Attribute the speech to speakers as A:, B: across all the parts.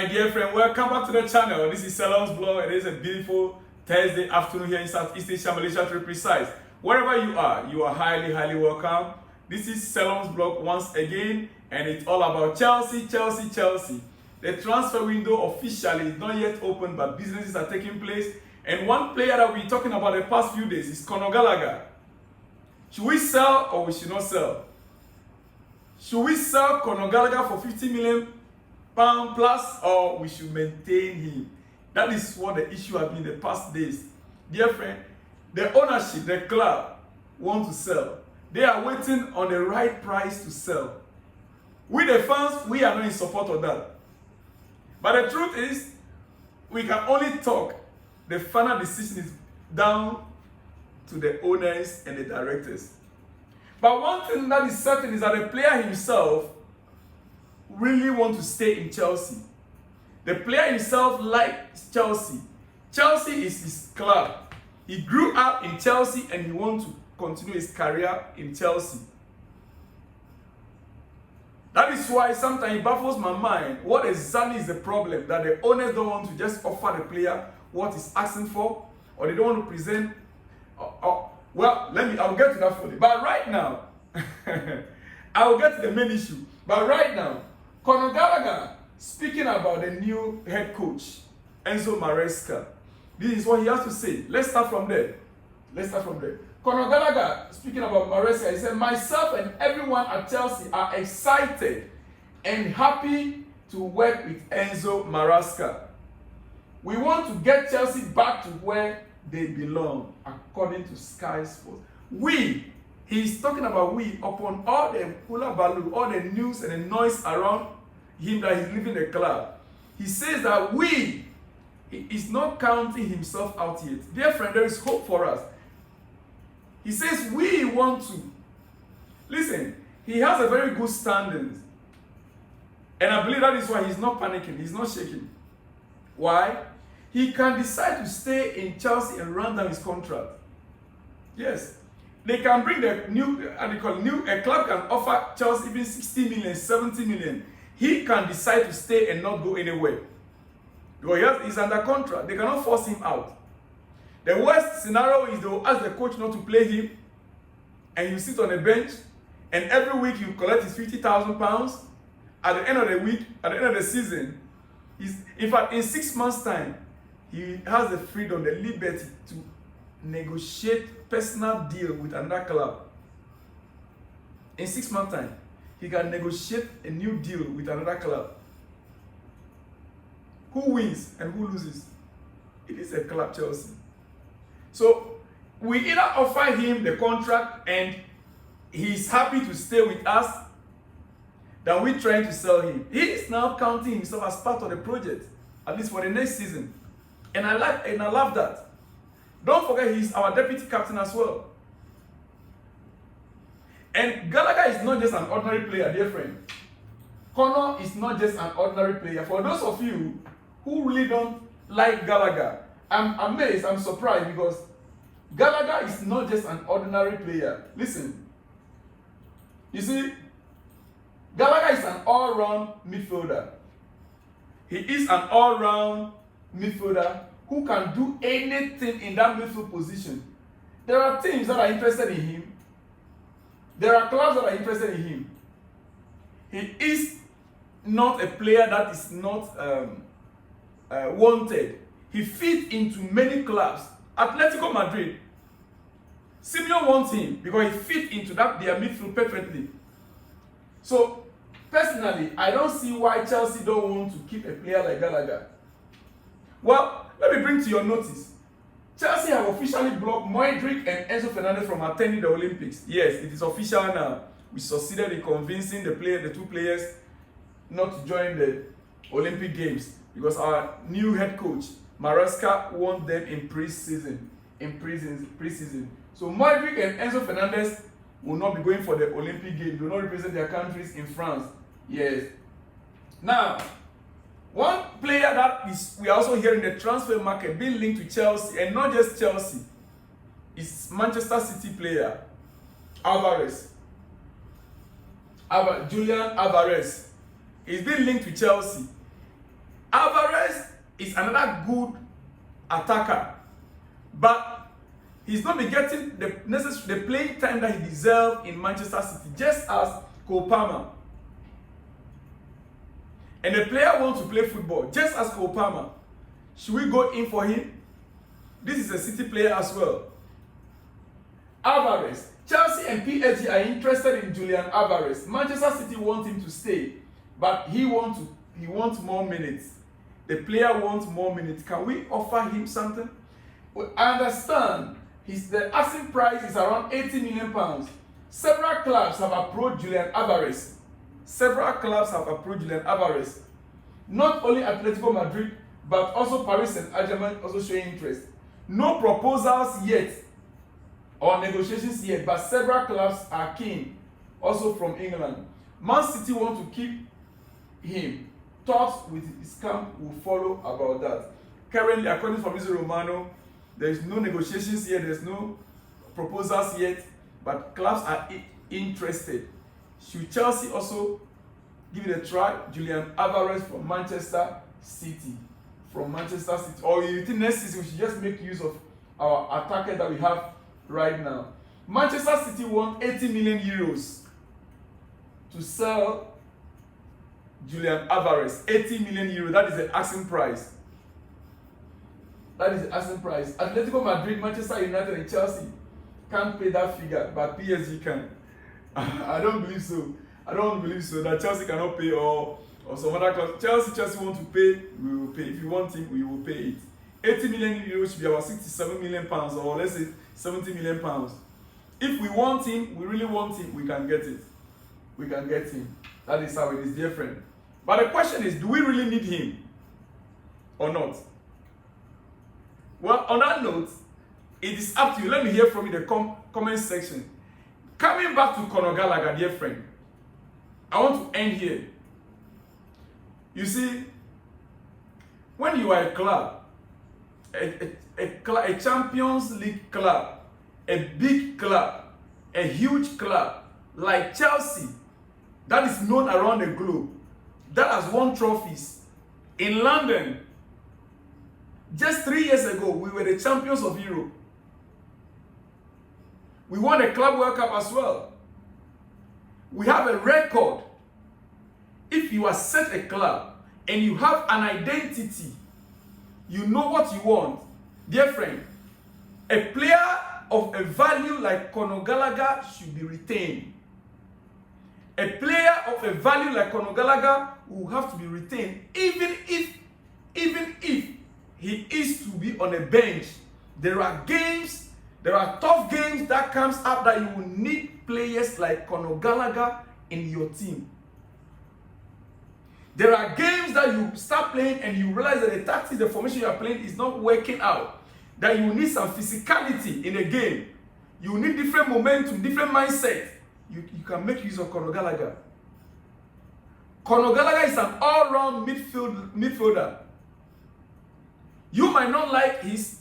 A: my dear friend, welcome back to the channel. This is Salon's Vlog. It is a beautiful Thursday afternoon here in Southeast Asia, Malaysia to be precise. Wherever you are highly welcome. This is Salon's Vlog once again, and it's all about Chelsea. The transfer window officially is not yet open, but businesses are taking place. And one player that we're talking about the past few days is Conor Gallagher. Should we sell or we should not sell? Should we sell Conor Gallagher for £50 million plus, or we should maintain him? That is what the issue has been the past days. Dear friend, the ownership, the club, want to sell. They are waiting on the right price to sell. We the fans, we are not in support of that. But the truth is, we can only talk. The final decision is down to the owners and the directors. But one thing that is certain is that the player himself really wants to stay in Chelsea. The player himself likes Chelsea. Chelsea is his club. He grew up in Chelsea and he wants to continue his career in Chelsea. That is why sometimes it baffles my mind. What exactly is the problem? That the owners don't want to just offer the player what he's asking for, or they don't want to present. Well, I'll get to that fully. But right now, I'll get to the main issue. But right now, Conor Gallagher speaking about the new head coach, Enzo and Mudryk. This is what he has to say. Let's start from there. Conor Gallagher speaking about Mudryk, he said, myself and everyone at Chelsea are excited and happy to work with Enzo and Mudryk. We want to get Chelsea back to where they belong, according to Sky Sports. He's talking about we, upon all the hula baloo, all the news and the noise around him that he's leaving the club. He says that he is not counting himself out yet. Dear friend, there is hope for us. He says we want to. Listen, he has a very good standing. And I believe that is why he's not panicking, he's not shaking. Why? He can decide to stay in Chelsea and run down his contract. Yes. They can bring the a club can offer Chelsea even 60 million, 70 million. He can decide to stay and not go anywhere. Because he's under contract. They cannot force him out. The worst scenario is they will ask the coach not to play him, and you sit on the bench, and every week you collect his £50,000. At the end of the week, at the end of the season, in fact, in 6 months' time, he has the freedom, the liberty to negotiate personal deal with another club. In 6 months' time, he can negotiate a new deal with another club. Who wins and who loses? It is a club, Chelsea. So we either offer him the contract and he's happy to stay with us, than we trying to sell him. He is now counting himself as part of the project, at least for the next season. And I love that. Don't forget, he's our deputy captain as well. And Gallagher is not just an ordinary player, dear friend. Conor is not just an ordinary player. For those of you who really don't like Gallagher, I'm amazed, I'm surprised, because Gallagher is not just an ordinary player. Listen. You see, Gallagher is an all-round midfielder. He is an all-round midfielder who can do anything in that midfield position. There are teams that are interested in him. There are clubs that are interested in him. He is not a player that is not wanted. He fits into many clubs. Atletico Madrid, Simeone wants him because he fits into their midfield perfectly. So, personally, I don't see why Chelsea don't want to keep a player like Gallagher. Well, let me bring to your notice. Chelsea have officially blocked Mudryk and Enzo Fernandez from attending the Olympics. Yes, it is official now. We succeeded in convincing the two players not to join the Olympic Games because our new head coach, Mudryk, wants them in pre-season. So Mudryk and Enzo Fernandez will not be going for the Olympic Games. They will not represent their countries in France. Yes. Now, one player that we are also hearing the transfer market being linked to Chelsea, and not just Chelsea, is Manchester City player Alvarez. Julian Alvarez is being linked to Chelsea. is another good attacker, but he's not be getting the playing time that he deserves in Manchester City, just as Cole Palmer. And the player wants to play football, just as Cole Palmer. Should we go in for him? This is a City player as well. Alvarez. Chelsea and PSG are interested in Julian Alvarez. Manchester City want him to stay, but he wants more minutes. The player wants more minutes. Can we offer him something? Well, I understand the asking price is around £80 million. Several clubs have approached Julian Alvarez. Not only Atletico Madrid, but also Paris Saint-Germain also showing interest. No proposals yet or negotiations yet, but several clubs are keen, also from England. Man City want to keep him. Talks with his camp will follow about that. Currently, according to Fabrizio Romano, there is no negotiations yet, there's no proposals yet, but clubs are interested. Should Chelsea also give it a try? Julian Alvarez from Manchester City. Or you think next season we should just make use of our attacker that we have right now? Manchester City want 80 million euros to sell Julian Alvarez. 80 million euros. That is the asking price. Atletico Madrid, Manchester United, and Chelsea can't pay that figure, but PSG can. I don't believe so. That Chelsea cannot pay or some other clubs. Chelsea want to pay, we will pay. If you want him, we will pay it. 80 million euros should be about 67 million pounds, or let's say 70 million pounds. If we want him, we really want him, we can get it. That is how it is, dear friend. But the question is, do we really need him or not? Well, on that note, it is up to you. Let me hear from you in the comment section. Coming back to Conor Gallagher, dear friend, I want to end here. You see, when you are a club, a Champions League club, a big club, a huge club like Chelsea, that is known around the globe, that has won trophies in London. Just 3 years ago, we were the champions of Europe. We won a Club World Cup as well. We have a record. If you are such a club and you have an identity, you know what you want, dear friend, a player of a value like Conor Gallagher should be retained. A player of a value like Conor Gallagher will have to be retained, even if he is to be on a bench. There are tough games that comes up that you will need players like Conor Gallagher in your team. There are games that you start playing and you realize that the tactics, the formation you are playing is not working out. That you need some physicality in a game. You need different momentum, different mindset. You can make use of Conor Gallagher. Conor Gallagher is an all-round midfielder. You might not like his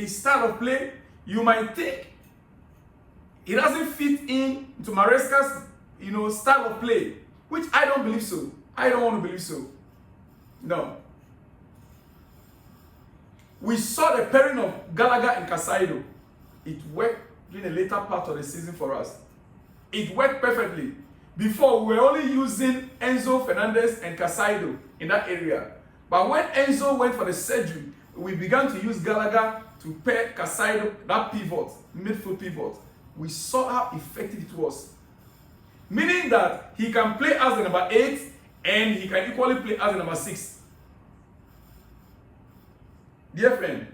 A: style of play. You might think he doesn't fit into Maresca's style of play, which I don't believe so. I don't want to believe so. No. We saw the pairing of Gallagher and Caicedo. It worked during the later part of the season for us. It worked perfectly. Before, we were only using Enzo Fernandez and Caicedo in that area. But when Enzo went for the surgery, we began to use Gallagher to pair Caicedo, that pivot, midfield pivot. We saw how effective it was. Meaning that he can play as the number 8 and he can equally play as the number 6. Dear friend,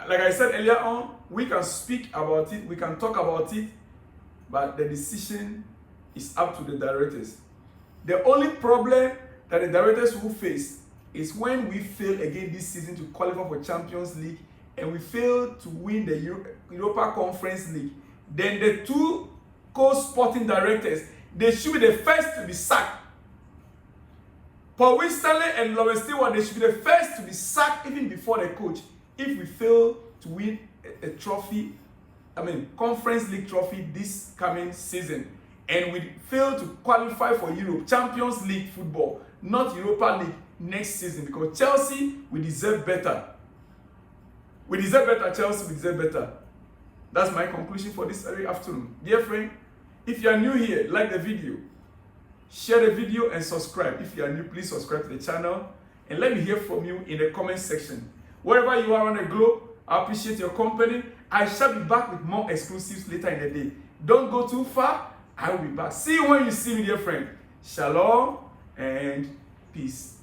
A: like I said earlier on, we can speak about it, we can talk about it, but the decision is up to the directors. The only problem that the directors will face is when we fail again this season to qualify for Champions League and we fail to win the Europa Conference League. Then the two co-sporting directors, they should be the first to be sacked. Paul Winstanley and Lawrence Stewart, they should be the first to be sacked even before the coach if we fail to win a trophy, Conference League trophy this coming season, and we fail to qualify for Europe, Champions League football, not Europa League. next season, because Chelsea, we deserve better. We deserve better, Chelsea, we deserve better. That's my conclusion for this very afternoon. Dear friend, if you are new here, like the video, share the video and subscribe. If you are new, please subscribe to the channel and let me hear from you in the comment section. Wherever you are on the globe, I appreciate your company. I shall be back with more exclusives later in the day. Don't go too far. I will be back. See you when you see me, dear friend. Shalom and peace.